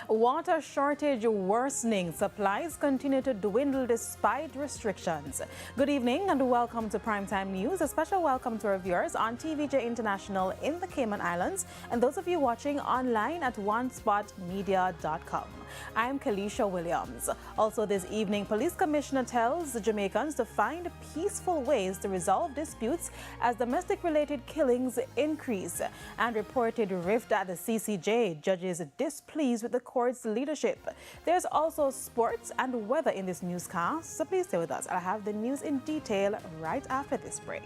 Water shortage worsening. Supplies continue to dwindle despite restrictions. Good evening and welcome to Primetime News. A special welcome to our viewers on TVJ International in the Cayman Islands and those of you watching online at onespotmedia.com. I'm Kalisha Williams. Also this evening, Police Commissioner tells the Jamaicans to find peaceful ways to resolve disputes as domestic-related killings increase. And reported rift at the CCJ. Judges displeased with the court's leadership. There's also sports and weather in this newscast, so please stay with us. I'll have the news in detail right after this break.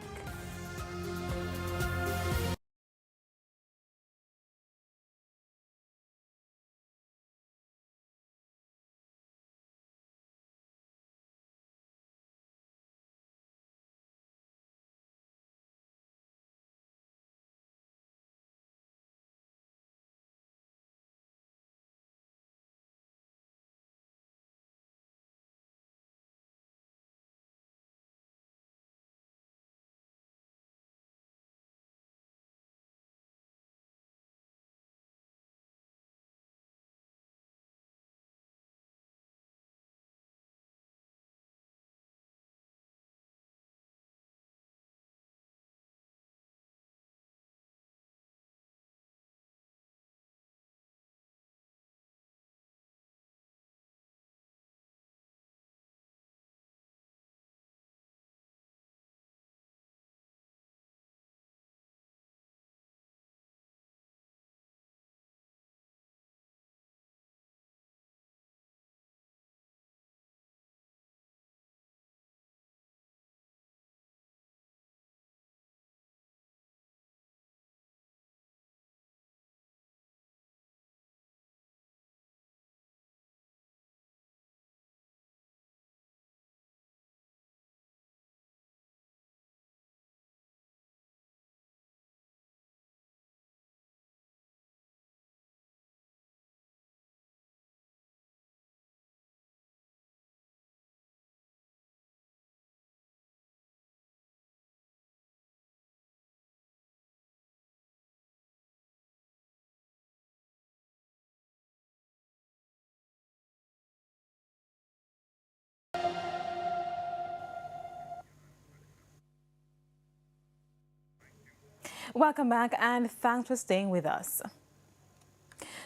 Welcome back and thanks for staying with us.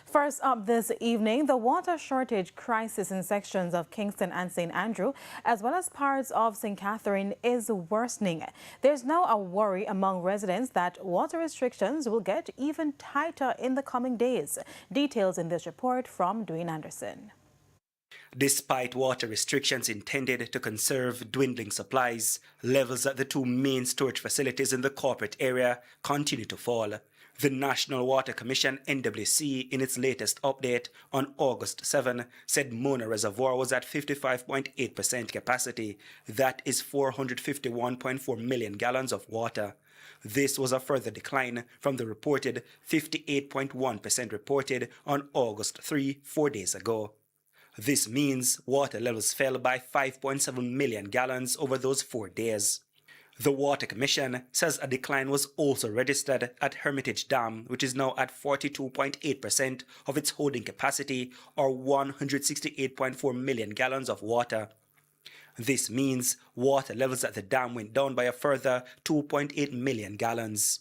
First up this evening, the water shortage crisis in sections of Kingston and St. Andrew, as well as parts of St. Catherine, is worsening. There's now a worry among residents that water restrictions will get even tighter in the coming days. Details in this report from Dwayne Anderson. Despite water restrictions intended to conserve dwindling supplies, levels at the two main storage facilities in the corporate area continue to fall. The National Water Commission (NWC) in its latest update on August 7 said Mona Reservoir was at 55.8% capacity. That is 451.4 million gallons of water. This was a further decline from the reported 58.1% reported on August 3, 4 days ago. This means water levels fell by 5.7 million gallons over those 4 days. The Water Commission says a decline was also registered at Hermitage Dam, which is now at 42.8% of its holding capacity, or 168.4 million gallons of water. This means water levels at the dam went down by a further 2.8 million gallons.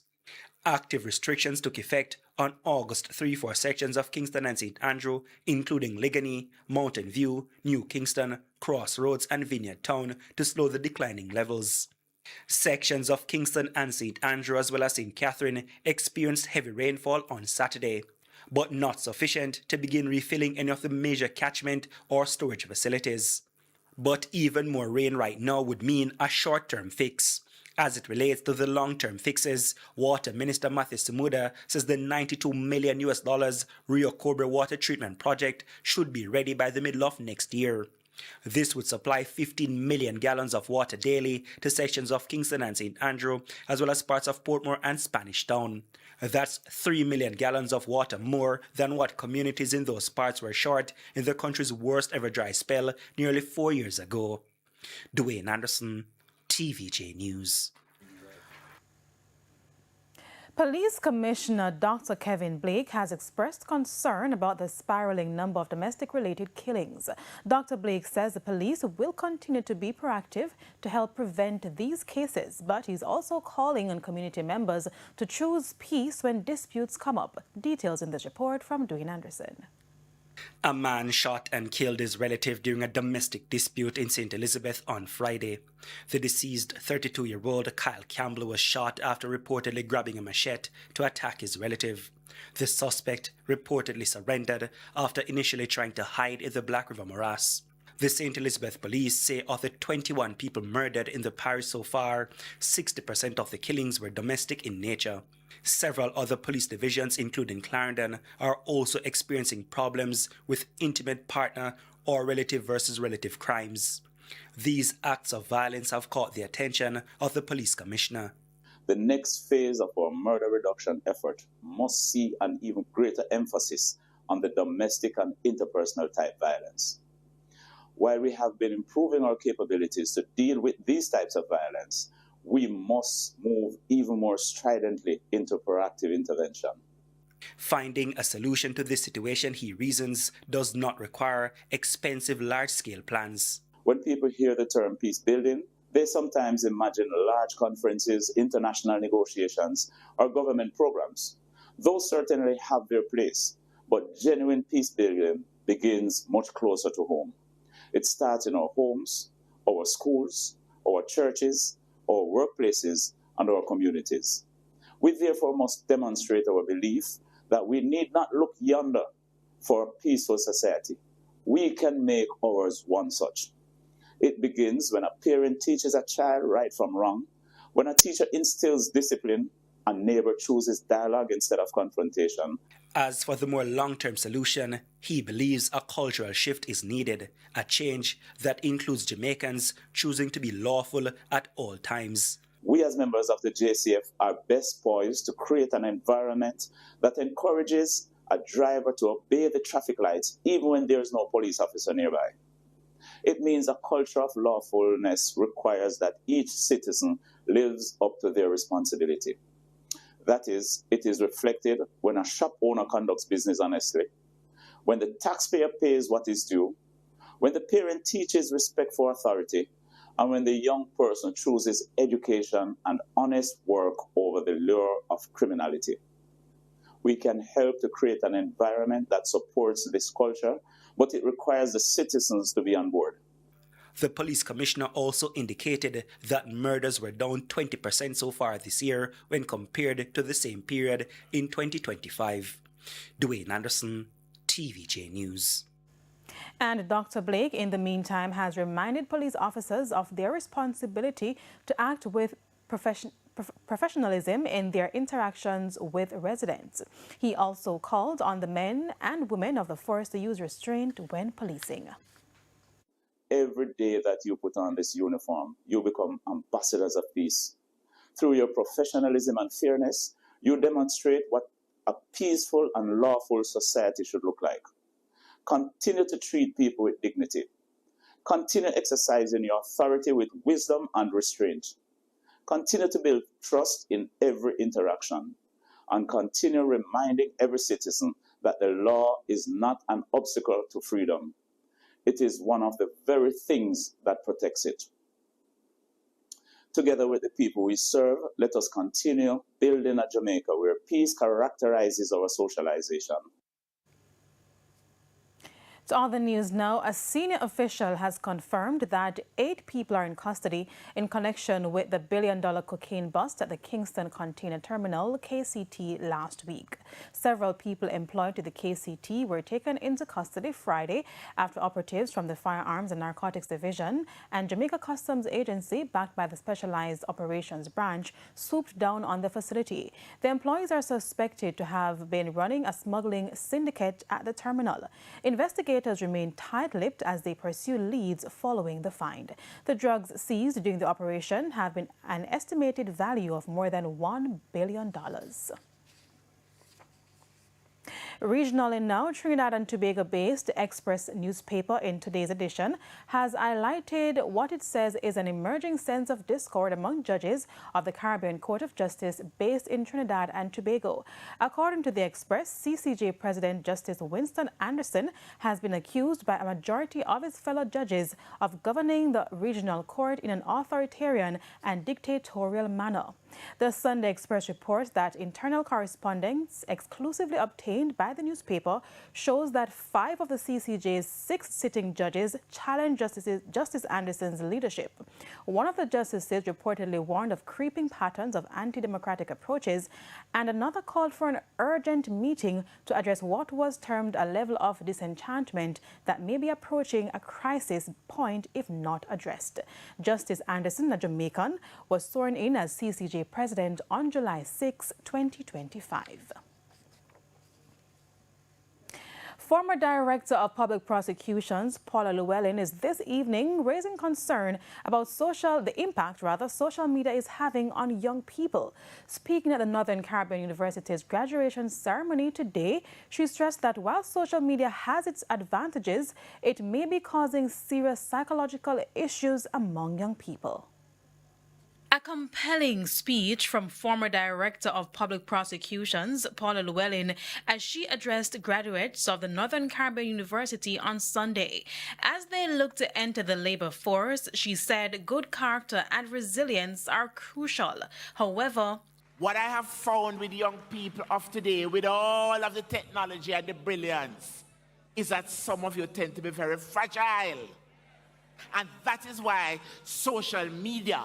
Active restrictions took effect on August 3 for sections of Kingston and St. Andrew, including Ligony, Mountain View, New Kingston, Crossroads and Vineyard Town to slow the declining levels. Sections of Kingston and St. Andrew as well as St. Catherine experienced heavy rainfall on Saturday, but not sufficient to begin refilling any of the major catchment or storage facilities. But even more rain right now would mean a short-term fix. As it relates to the long-term fixes, Water Minister Matthew Samuda says the $92 million Rio Cobre water treatment project should be ready by the middle of next year. This would supply 15 million gallons of water daily to sections of Kingston and St. Andrew, as well as parts of Portmore and Spanish Town. That's 3 million gallons of water more than what communities in those parts were short in the country's worst ever dry spell nearly 4 years ago. Dwayne Anderson, TVJ News. Police Commissioner Dr. Kevin Blake has expressed concern about the spiraling number of domestic-related killings. Dr. Blake says the police will continue to be proactive to help prevent these cases, but he's also calling on community members to choose peace when disputes come up. Details in this report from Dwayne Anderson. A man shot and killed his relative during a domestic dispute in St. Elizabeth on Friday. The deceased 32-year-old Kyle Campbell was shot after reportedly grabbing a machete to attack his relative. The suspect reportedly surrendered after initially trying to hide in the Black River morass. The St. Elizabeth police say of the 21 people murdered in the parish so far, 60% of the killings were domestic in nature. Several other police divisions, including Clarendon, are also experiencing problems with intimate partner or relative versus relative crimes. These acts of violence have caught the attention of the police commissioner. The next phase of our murder reduction effort must see an even greater emphasis on the domestic and interpersonal type violence. While we have been improving our capabilities to deal with these types of violence, we must move even more stridently into proactive intervention. Finding a solution to this situation, he reasons, does not require expensive large-scale plans. When people hear the term peace building, they sometimes imagine large conferences, international negotiations, or government programs. Those certainly have their place, but genuine peace building begins much closer to home. It starts in our homes, our schools, our churches, our workplaces, and our communities. We therefore must demonstrate our belief that we need not look yonder for a peaceful society. We can make ours one such. It begins when a parent teaches a child right from wrong, when a teacher instills discipline, a neighbor chooses dialogue instead of confrontation. As for the more long-term solution, he believes a cultural shift is needed, a change that includes Jamaicans choosing to be lawful at all times. We as members of the JCF are best poised to create an environment that encourages a driver to obey the traffic lights even when there is no police officer nearby. It means a culture of lawfulness requires that each citizen lives up to their responsibility. That is, it is reflected when a shop owner conducts business honestly, when the taxpayer pays what is due, when the parent teaches respect for authority, and when the young person chooses education and honest work over the lure of criminality. We can help to create an environment that supports this culture, but it requires the citizens to be on board. The police commissioner also indicated that murders were down 20% so far this year when compared to the same period in 2025. Dwayne Anderson, TVJ News. And Dr. Blake, in the meantime, has reminded police officers of their responsibility to act with professionalism in their interactions with residents. He also called on the men and women of the force to use restraint when policing. Every day that you put on this uniform, you become ambassadors of peace. Through your professionalism and fairness, you demonstrate what a peaceful and lawful society should look like. Continue to treat people with dignity. Continue exercising your authority with wisdom and restraint. Continue to build trust in every interaction. And continue reminding every citizen that the law is not an obstacle to freedom. It is one of the very things that protects it. Together with the people we serve, let us continue building a Jamaica where peace characterizes our socialization. To other news now, a senior official has confirmed that 8 people are in custody in connection with the billion-dollar cocaine bust at the Kingston Container Terminal, KCT, last week. Several people employed to the KCT were taken into custody Friday after operatives from the Firearms and Narcotics Division and Jamaica Customs Agency, backed by the Specialized Operations Branch, swooped down on the facility. The employees are suspected to have been running a smuggling syndicate at the terminal. Investigators remain tight-lipped as they pursue leads following the find. The drugs seized during the operation have been an estimated value of more than $1 billion. Regionally now, Trinidad and Tobago-based Express newspaper in today's edition has highlighted what it says is an emerging sense of discord among judges of the Caribbean Court of Justice based in Trinidad and Tobago. According to the Express, CCJ President Justice Winston Anderson has been accused by a majority of his fellow judges of governing the regional court in an authoritarian and dictatorial manner. The Sunday Express reports that internal correspondence exclusively obtained by the newspaper shows that 5 of the CCJ's 6 sitting judges challenged Justice Anderson's leadership. One of the justices reportedly warned of creeping patterns of anti-democratic approaches, and another called for an urgent meeting to address what was termed a level of disenchantment that may be approaching a crisis point if not addressed. Justice Anderson, a Jamaican, was sworn in as CCJ president on July 6, 2025. Former Director of Public Prosecutions, Paula Llewellyn, is this evening raising concern about the impact social media is having on young people. Speaking at the Northern Caribbean University's graduation ceremony today, she stressed that while social media has its advantages, it may be causing serious psychological issues among young people. A compelling speech from former Director of Public Prosecutions, Paula Llewellyn, as she addressed graduates of the Northern Caribbean University on Sunday. As they look to enter the labor force, she said good character and resilience are crucial. However, what I have found with young people of today, with all of the technology and the brilliance, is that some of you tend to be very fragile. And that is why social media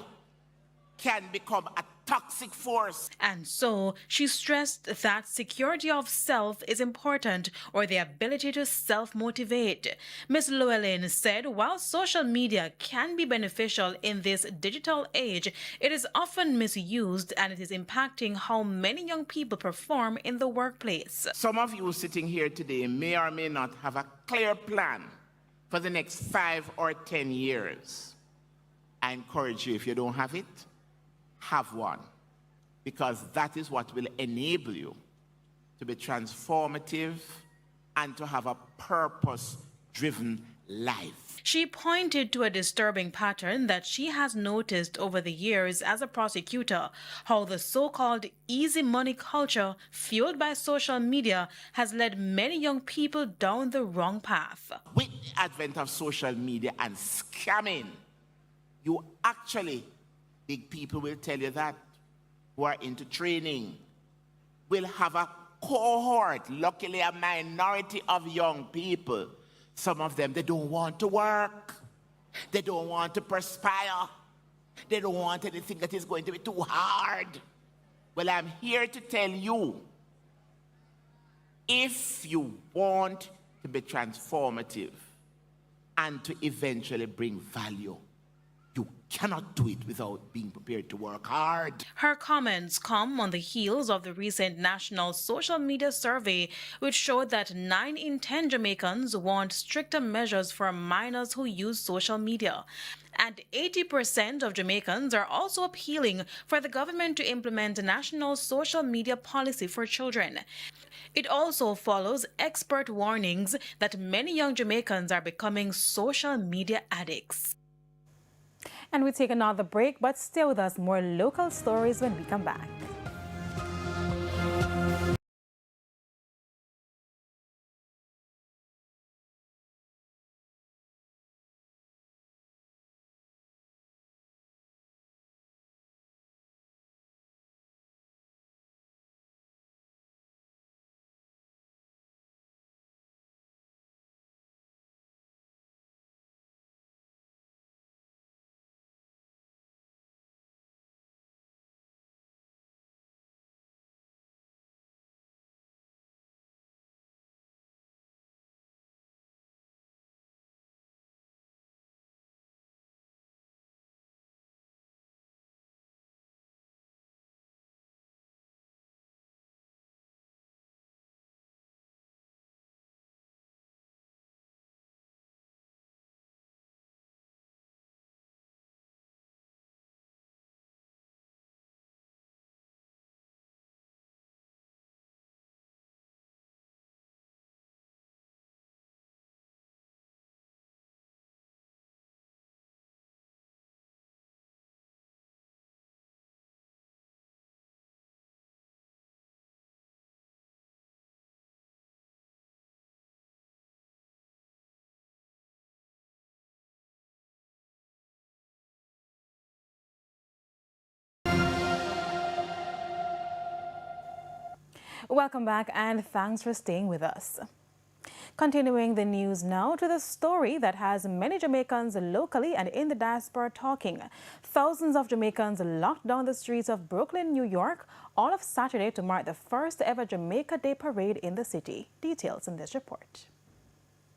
can become a toxic force. And so she stressed that security of self is important, or the ability to self-motivate. Ms. Llewellyn said while social media can be beneficial in this digital age, it is often misused and it is impacting how many young people perform in the workplace. Some of you sitting here today may or may not have a clear plan for the next 5 or 10 years. I encourage you, if you don't have it, have one, because that is what will enable you to be transformative and to have a purpose-driven life. She pointed to a disturbing pattern that she has noticed over the years as a prosecutor, how the so-called easy money culture fueled by social media has led many young people down the wrong path. With the advent of social media and scamming, you actually, big people will tell you that, who are into training, will have a cohort, luckily a minority of young people. Some of them, they don't want to work. They don't want to perspire. They don't want anything that is going to be too hard. Well, I'm here to tell you, if you want to be transformative and to eventually bring value, you cannot do it without being prepared to work hard. Her comments come on the heels of the recent national social media survey, which showed that 9 in 10 Jamaicans want stricter measures for minors who use social media. And 80% of Jamaicans are also appealing for the government to implement a national social media policy for children. It also follows expert warnings that many young Jamaicans are becoming social media addicts. And we take another break, but stay with us. More local stories when we come back. Welcome back and thanks for staying with us. Continuing the news now to the story that has many Jamaicans locally and in the diaspora talking. Thousands of Jamaicans locked down the streets of Brooklyn, New York, all of Saturday to mark the first ever Jamaica Day parade in the city. Details in this report.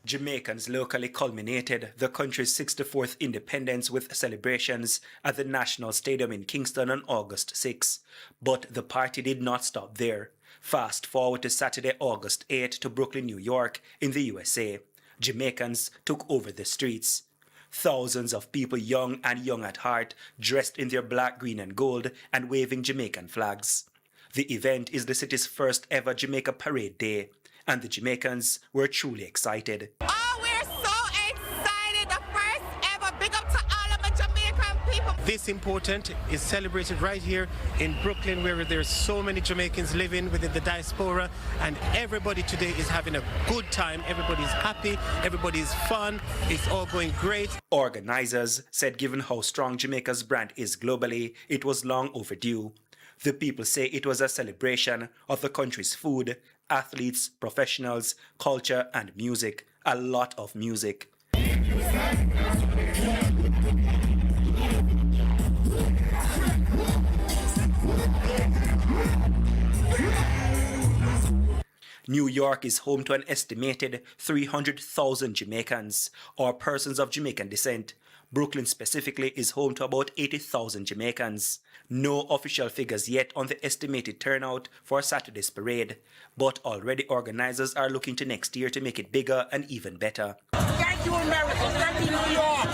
Jamaicans locally culminated the country's 64th independence with celebrations at the National Stadium in Kingston on August 6. But the party did not stop there. Fast forward to Saturday, August 8 to Brooklyn, New York in the USA. Jamaicans took over the streets. Thousands of people, young and young at heart, dressed in their black, green and gold and waving Jamaican flags. The event is the city's first ever Jamaica Parade Day, and the Jamaicans were truly excited. Oh, we're so excited! The first ever. Big up to all of my Jamaican people. This important is celebrated right here in Brooklyn, where there's so many Jamaicans living within the diaspora, and everybody today is having a good time. Everybody's happy, everybody's fun, it's all going great. Organizers said given how strong Jamaica's brand is globally, it was long overdue. The people say it was a celebration of the country's food, athletes, professionals, culture and music. A lot of music. New York is home to an estimated 300,000 Jamaicans, or persons of Jamaican descent. Brooklyn specifically is home to about 80,000 Jamaicans. No official figures yet on the estimated turnout for Saturday's parade, but already organizers are looking to next year to make it bigger and even better. Thank you, America. Thank you, New York.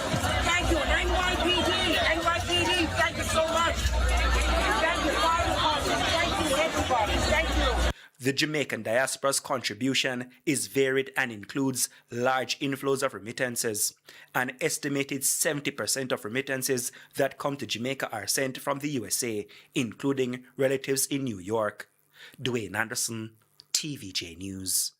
Thank you, NYPD. NYPD, thank you so much. Thank you, fire department. Thank you, everybody. Thank you. The Jamaican diaspora's contribution is varied and includes large inflows of remittances. An estimated 70% of remittances that come to Jamaica are sent from the USA, including relatives in New York. Dwayne Anderson, TVJ News.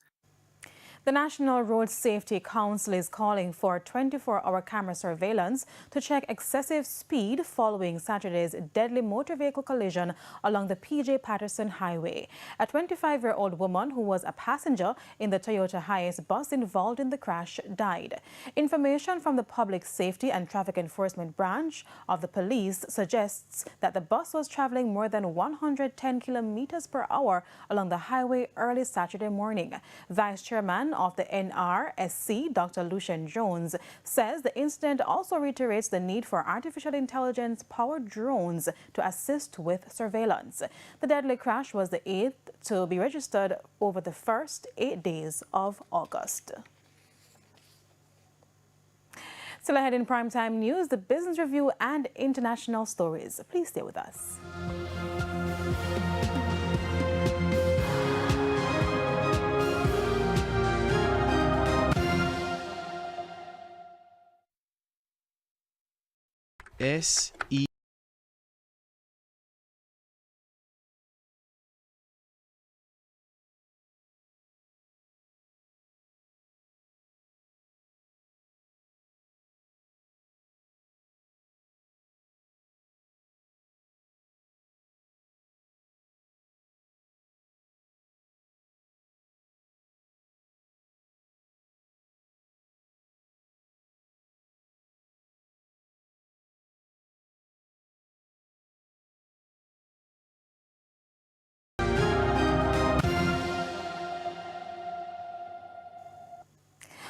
The National Road Safety Council is calling for 24-hour camera surveillance to check excessive speed following Saturday's deadly motor vehicle collision along the P.J. Patterson Highway. A 25-year-old woman who was a passenger in the Toyota Hiace bus involved in the crash died. Information from the Public Safety and Traffic Enforcement Branch of the police suggests that the bus was traveling more than 110 kilometers per hour along the highway early Saturday morning. Vice Chairman of the NRSC, Dr. Lucian Jones, says the incident also reiterates the need for artificial intelligence-powered drones to assist with surveillance. The deadly crash was the 8th to be registered over the first 8 days of August. Still ahead in Primetime News, the business review and international stories. Please stay with us. S-E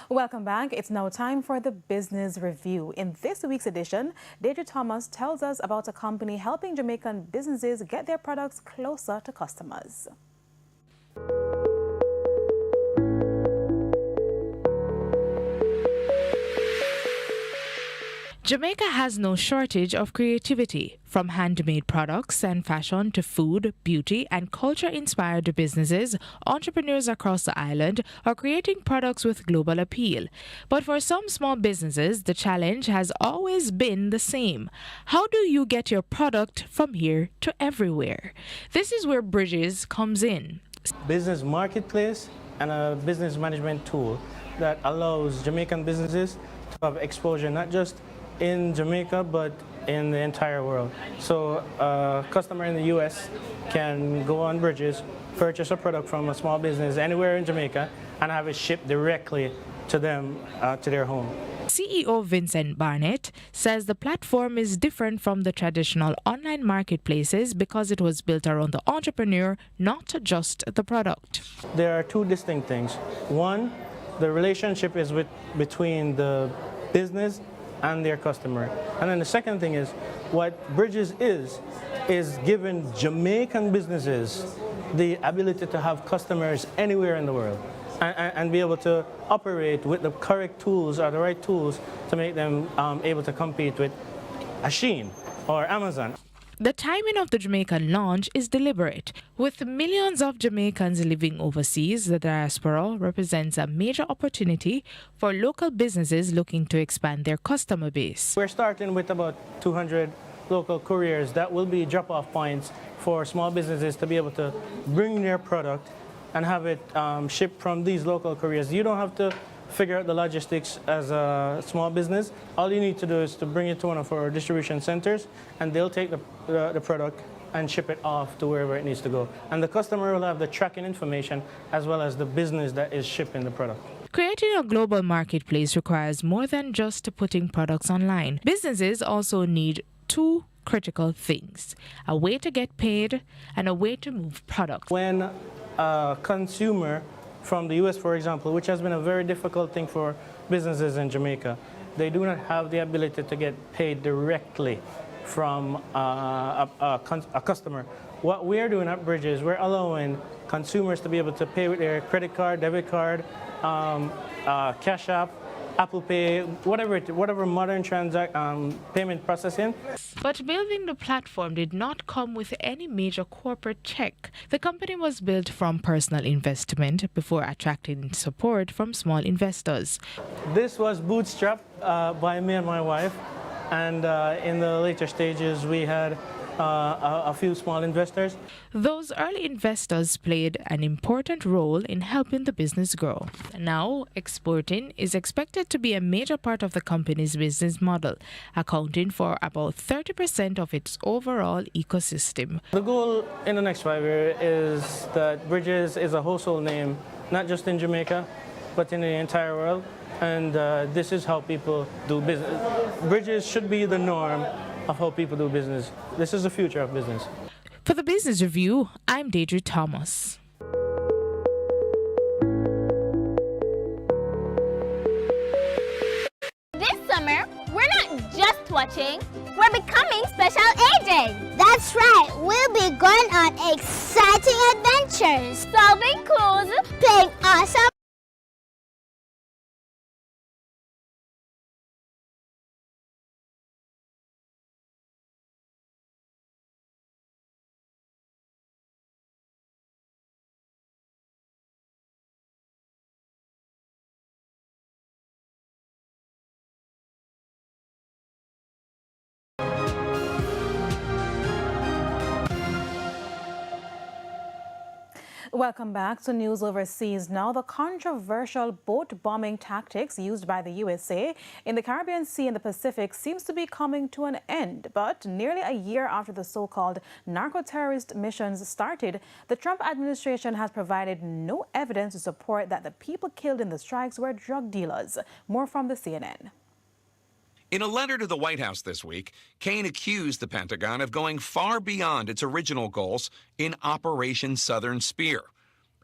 Welcome back. It's now time for the business review. In this week's edition, Deidre Thomas tells us about a company helping Jamaican businesses get their products closer to customers. Jamaica has no shortage of creativity, from handmade products and fashion to food, beauty, and culture-inspired businesses. Entrepreneurs across the island are creating products with global appeal. But for some small businesses, the challenge has always been the same. How do you get your product from here to everywhere? This is where Bridges comes in. Business marketplace and a business management tool that allows Jamaican businesses to have exposure not just in Jamaica, but in the entire world. So a customer in the US can go on Bridges, purchase a product from a small business anywhere in Jamaica, and have it shipped directly to them, to their home. CEO Vincent Barnett says the platform is different from the traditional online marketplaces because it was built around the entrepreneur, not just the product. There are two distinct things. One, the relationship is between the business and their customer. And then the second thing is, what Bridges is giving Jamaican businesses the ability to have customers anywhere in the world and be able to operate with the correct tools or the right tools to make them able to compete with Shein or Amazon. The timing of the Jamaican launch is deliberate. With millions of Jamaicans living overseas, the diaspora represents a major opportunity for local businesses looking to expand their customer base. We're starting with about 200 local couriers that will be drop-off points for small businesses to be able to bring their product and have it shipped from these local couriers. You don't have to figure out the logistics as a small business. All you need to do is to bring it to one of our distribution centers, and they'll take the product and ship it off to wherever it needs to go. And the customer will have the tracking information as well as the business that is shipping the product. Creating a global marketplace requires more than just putting products online. Businesses also need two critical things: a way to get paid and a way to move products. When a consumer from the US, for example, which has been a very difficult thing for businesses in Jamaica, they do not have the ability to get paid directly from a customer. What we're doing at Bridges, we're allowing consumers to be able to pay with their credit card, debit card, Cash App, Apple Pay, whatever modern payment processing. But building the platform did not come with any major corporate check. The company was built from personal investment before attracting support from small investors. This was bootstrapped by me and my wife, and in the later stages we had a few small investors. Those early investors played an important role in helping the business grow. Now, exporting is expected to be a major part of the company's business model, accounting for about 30% of its overall ecosystem. The goal in the next 5 years is that Bridges is a household name, not just in Jamaica, but in the entire world. And this is how people do business. Bridges should be the norm of how people do business. This is the future of business. For the Business Review, I'm Deirdre Thomas. This summer, we're not just watching, we're becoming special agents. That's right, we'll be going on exciting adventures, Solving clues, playing awesome Welcome back to News Overseas. Now, the controversial boat bombing tactics used by the USA in the Caribbean Sea and the Pacific seems to be coming to an end. But nearly a year after the so-called narco-terrorist missions started, the Trump administration has provided no evidence to support that the people killed in the strikes were drug dealers. More from the CNN. In a letter to the White House this week, Kaine accused the Pentagon of going far beyond its original goals in Operation Southern Spear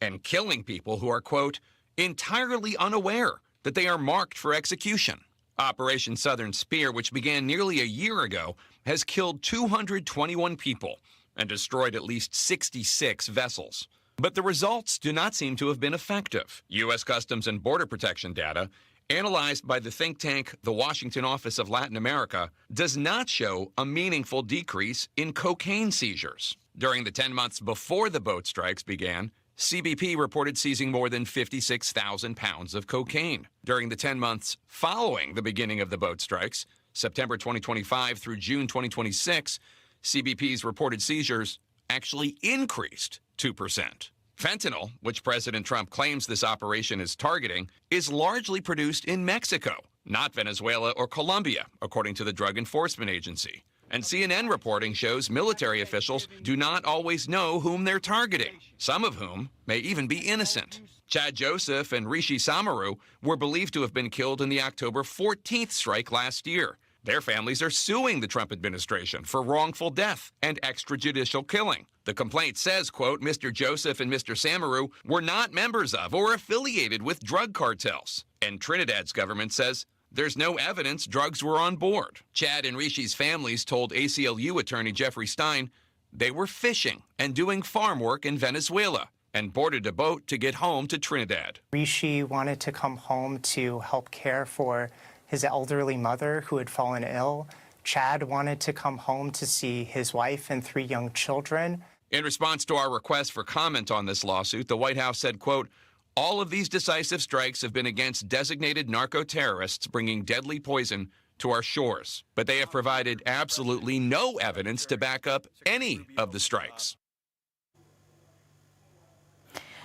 and killing people who are, quote, entirely unaware that they are marked for execution. Operation Southern Spear, which began nearly a year ago, has killed 221 people and destroyed at least 66 vessels. But the results do not seem to have been effective. U.S. Customs and Border Protection data analyzed by the think tank the Washington Office of Latin America, does not show a meaningful decrease in cocaine seizures. During the 10 months before the boat strikes began, CBP reported seizing more than 56,000 pounds of cocaine. During the 10 months following the beginning of the boat strikes, September 2025 through June 2026, CBP's reported seizures actually increased 2%. Fentanyl, which President Trump claims this operation is targeting, is largely produced in Mexico, not Venezuela or Colombia, according to the Drug Enforcement Agency. And CNN reporting shows military officials do not always know whom they're targeting, some of whom may even be innocent. Chad Joseph and Rishi Samaru were believed to have been killed in the October 14th strike last year. Their families are suing the Trump administration for wrongful death and extrajudicial killing. The complaint says, quote, Mr. Joseph and Mr. Samaru were not members of or affiliated with drug cartels. And Trinidad's government says there's no evidence drugs were on board. Chad and Rishi's families told ACLU attorney Jeffrey Stein they were fishing and doing farm work in Venezuela and boarded a boat to get home to Trinidad. Rishi wanted to come home to help care for his elderly mother who had fallen ill. Chad wanted to come home to see his wife and 3 young children. In response to our request for comment on this lawsuit, the White House said, quote, all of these decisive strikes have been against designated narco-terrorists bringing deadly poison to our shores, but they have provided absolutely no evidence to back up any of the strikes.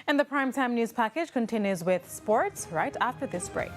And the Primetime News package continues with sports right after this break.